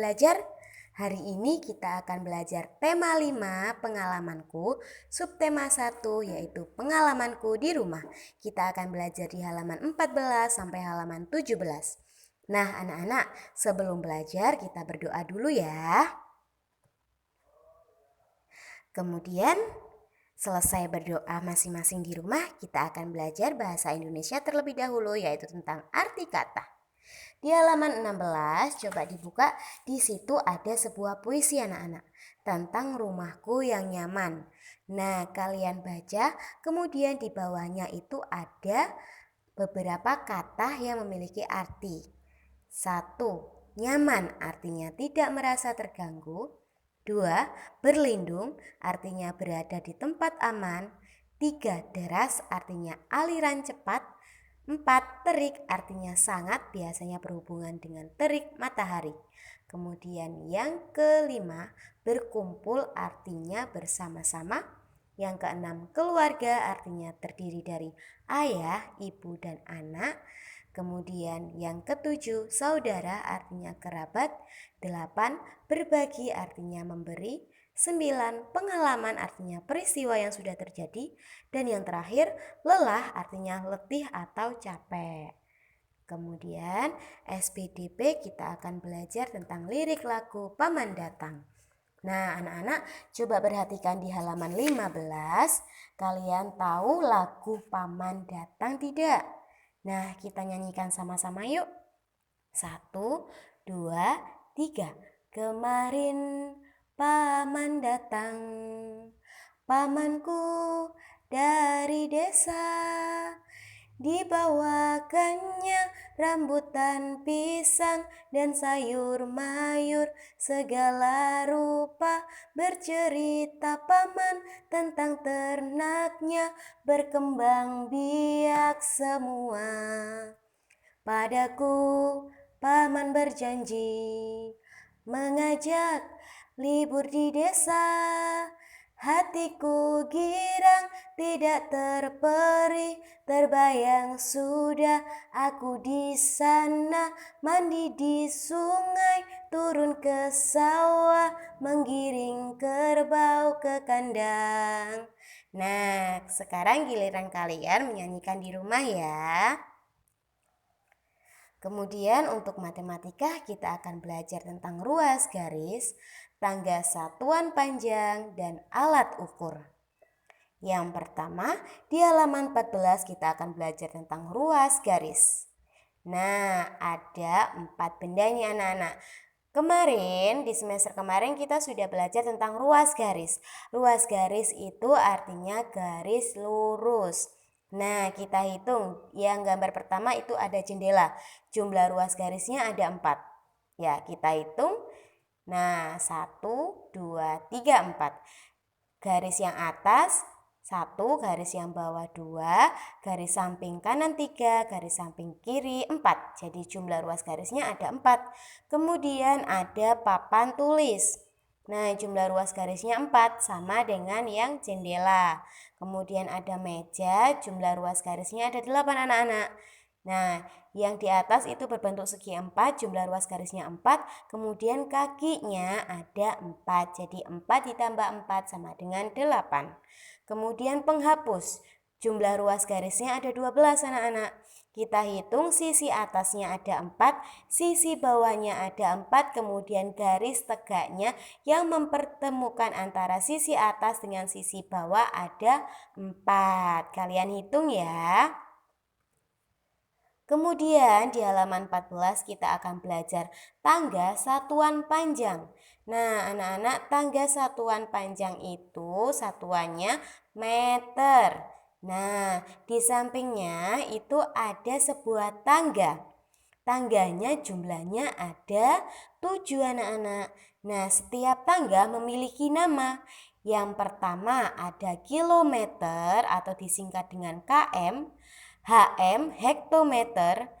belajar? Hari ini kita akan belajar tema 5 pengalamanku, subtema 1 yaitu pengalamanku di rumah. Kita akan belajar di halaman 14 sampai halaman 17. Nah anak-anak, sebelum belajar kita berdoa dulu ya. Kemudian selesai berdoa masing-masing di rumah, kita akan belajar bahasa Indonesia terlebih dahulu yaitu tentang arti kata. Di halaman 16 coba dibuka, di situ ada sebuah puisi anak-anak tentang rumahku yang nyaman. Nah, kalian baca, kemudian di bawahnya itu ada beberapa kata yang memiliki arti. 1. Nyaman artinya tidak merasa terganggu. 2. Berlindung artinya berada di tempat aman. 3. Deras artinya aliran cepat. 4. Terik artinya sangat, biasanya berhubungan dengan terik matahari. Kemudian yang kelima, berkumpul artinya bersama-sama. Yang keenam, keluarga artinya terdiri dari ayah, ibu, dan anak. Kemudian yang ketujuh, saudara artinya kerabat. 8. Berbagi artinya memberi. 9. Pengalaman artinya peristiwa yang sudah terjadi. Dan yang terakhir, lelah artinya letih atau capek. Kemudian SPDP kita akan belajar tentang lirik lagu Paman Datang. Nah anak-anak coba perhatikan di halaman 15. Kalian tahu lagu Paman Datang tidak? Nah kita nyanyikan sama-sama yuk. 1, 2, 3. Kemarin Paman datang, pamanku dari desa, dibawakannya rambutan pisang dan sayur mayur segala rupa. Bercerita paman tentang ternaknya, berkembang biak semua. Padaku paman berjanji mengajak libur di desa. Hatiku girang tidak terperi, terbayang sudah aku di sana. Mandi di sungai, turun ke sawah, menggiring kerbau ke kandang. Nah, sekarang giliran kalian menyanyikan di rumah ya. Kemudian untuk matematika kita akan belajar tentang ruas garis, tangga satuan panjang, dan alat ukur. Yang pertama, di halaman 14 kita akan belajar tentang ruas garis. Nah, ada 4 benda ini anak-anak. Kemarin, di semester kemarin kita sudah belajar tentang ruas garis. Ruas garis itu artinya garis lurus. Nah, kita hitung. Yang gambar pertama itu ada jendela. Jumlah ruas garisnya ada 4. Ya, kita hitung. Nah, 1, 2, 3, 4. Garis yang atas 1, garis yang bawah 2, garis samping kanan 3, garis samping kiri 4. Jadi jumlah ruas garisnya ada 4. Kemudian ada papan tulis. Nah, jumlah ruas garisnya 4, sama dengan yang jendela. Kemudian ada meja, jumlah ruas garisnya ada 8 anak-anak. Nah, yang di atas itu berbentuk segi 4, jumlah ruas garisnya 4, kemudian kakinya ada 4. Jadi 4 ditambah 4 sama dengan 8. Kemudian penghapus, jumlah ruas garisnya ada 12 anak-anak. Kita hitung sisi atasnya ada 4, sisi bawahnya ada 4, kemudian garis tegaknya yang mempertemukan antara sisi atas dengan sisi bawah ada 4. Kalian hitung ya. Kemudian di halaman 14 kita akan belajar tangga satuan panjang. Nah anak-anak, tangga satuan panjang itu satuannya meter. Nah di sampingnya itu ada sebuah tangga. Tangganya jumlahnya ada 7 anak-anak. Nah setiap tangga memiliki nama. Yang pertama ada kilometer atau disingkat dengan km, HM hektometer,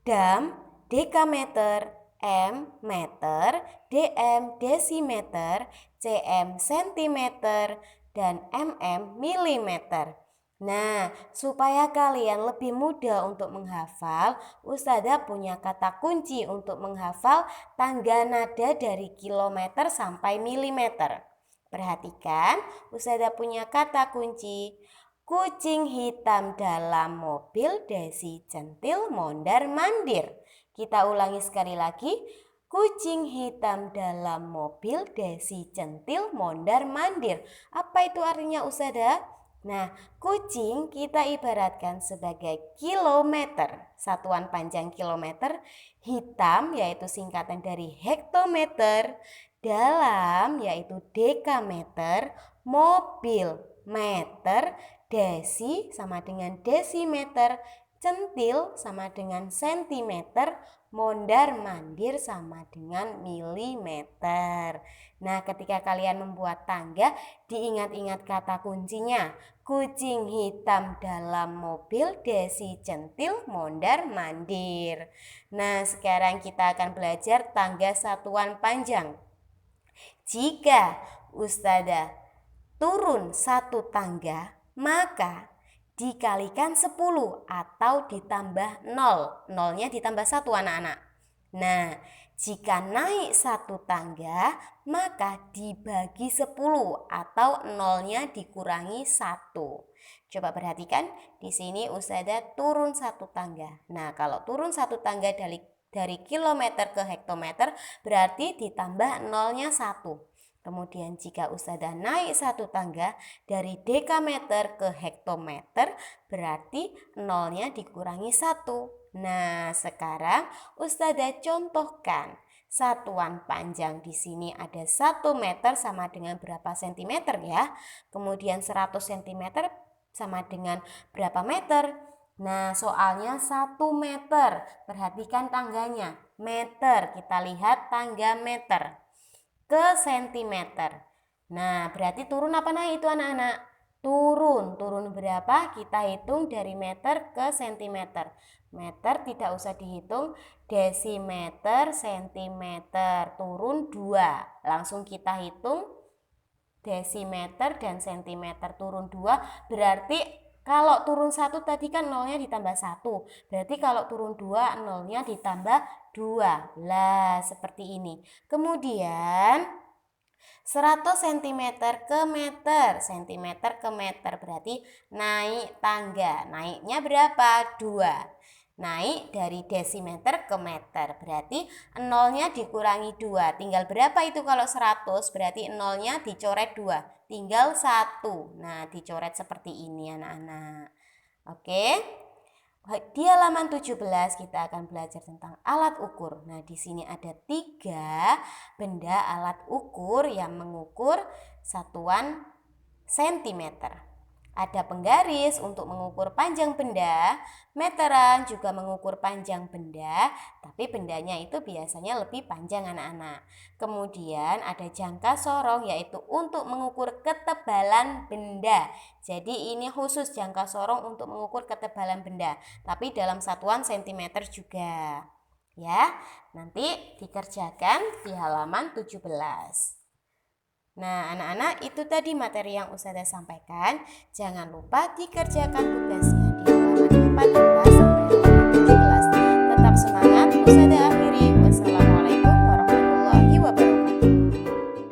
dam dekameter, M meter, DM desimeter, CM sentimeter, dan MM milimeter. Nah, supaya kalian lebih mudah untuk menghafal, Ustazah punya kata kunci untuk menghafal tangga nada dari kilometer sampai milimeter. Perhatikan, Ustazah punya kata kunci. Kucing hitam dalam mobil, desi centil, mondar mandir. Kita ulangi sekali lagi. Kucing hitam dalam mobil, desi centil, mondar mandir. Apa itu artinya Ustazah? Nah, kucing kita ibaratkan sebagai kilometer, satuan panjang kilometer, hitam yaitu singkatan dari hektometer, dalam yaitu dekameter, mobil, meter, desi sama dengan desimeter, centil sama dengan sentimeter, mondar mandir sama dengan milimeter. Nah, ketika kalian membuat tangga, diingat-ingat kata kuncinya. Kucing hitam dalam mobil, desi centil, mondar mandir. Nah, sekarang kita akan belajar tangga satuan panjang. Jika Ustazah turun satu tangga, maka dikalikan 10 atau ditambah 0. Nolnya ditambah 1 anak-anak. Nah, jika naik satu tangga, maka dibagi 10 atau nolnya dikurangi 1. Coba perhatikan, di sini Ustazah turun satu tangga. Nah, kalau turun satu tangga dari kilometer ke hektometer, berarti ditambah nolnya 1. Kemudian jika Ustazah naik satu tangga dari dekameter ke hektometer, berarti nolnya dikurangi 1. Nah, sekarang Ustazah contohkan. Satuan panjang di sini ada 1 meter sama dengan berapa sentimeter ya. Kemudian 100 sentimeter sama dengan berapa meter? Nah, soalnya 1 meter. Perhatikan tangganya. Meter, kita lihat tangga meter ke sentimeter. Nah, berarti turun apa naik itu anak-anak? Turun berapa? Kita hitung dari meter ke sentimeter. Meter tidak usah dihitung, desimeter, sentimeter, turun 2. Langsung kita hitung desimeter dan sentimeter, turun 2. Berarti kalau turun 1 tadi kan nolnya ditambah 1. Berarti kalau turun 2 nolnya ditambah 2. Lah, seperti ini. Kemudian 100 cm ke meter, sentimeter ke meter, berarti naik tangga. Naiknya berapa? 2. Naik dari desimeter ke meter, berarti nolnya dikurangi 2. Tinggal berapa itu kalau 100? Berarti nolnya dicoret 2. Tinggal 1. Nah, dicoret seperti ini anak-anak. Oke. Di halaman 17 kita akan belajar tentang alat ukur. Nah, di sini ada 3 benda alat ukur yang mengukur satuan sentimeter. Ada penggaris untuk mengukur panjang benda, meteran juga mengukur panjang benda, tapi bendanya itu biasanya lebih panjang anak-anak. Kemudian ada jangka sorong yaitu untuk mengukur ketebalan benda. Jadi ini khusus jangka sorong untuk mengukur ketebalan benda, tapi dalam satuan sentimeter juga. Ya, nanti dikerjakan di halaman 17. Nah, anak-anak, itu tadi materi yang Ustazah sampaikan. Jangan lupa dikerjakan tugasnya di halaman 14 sampai halaman 17. Tetap semangat, Ustazah.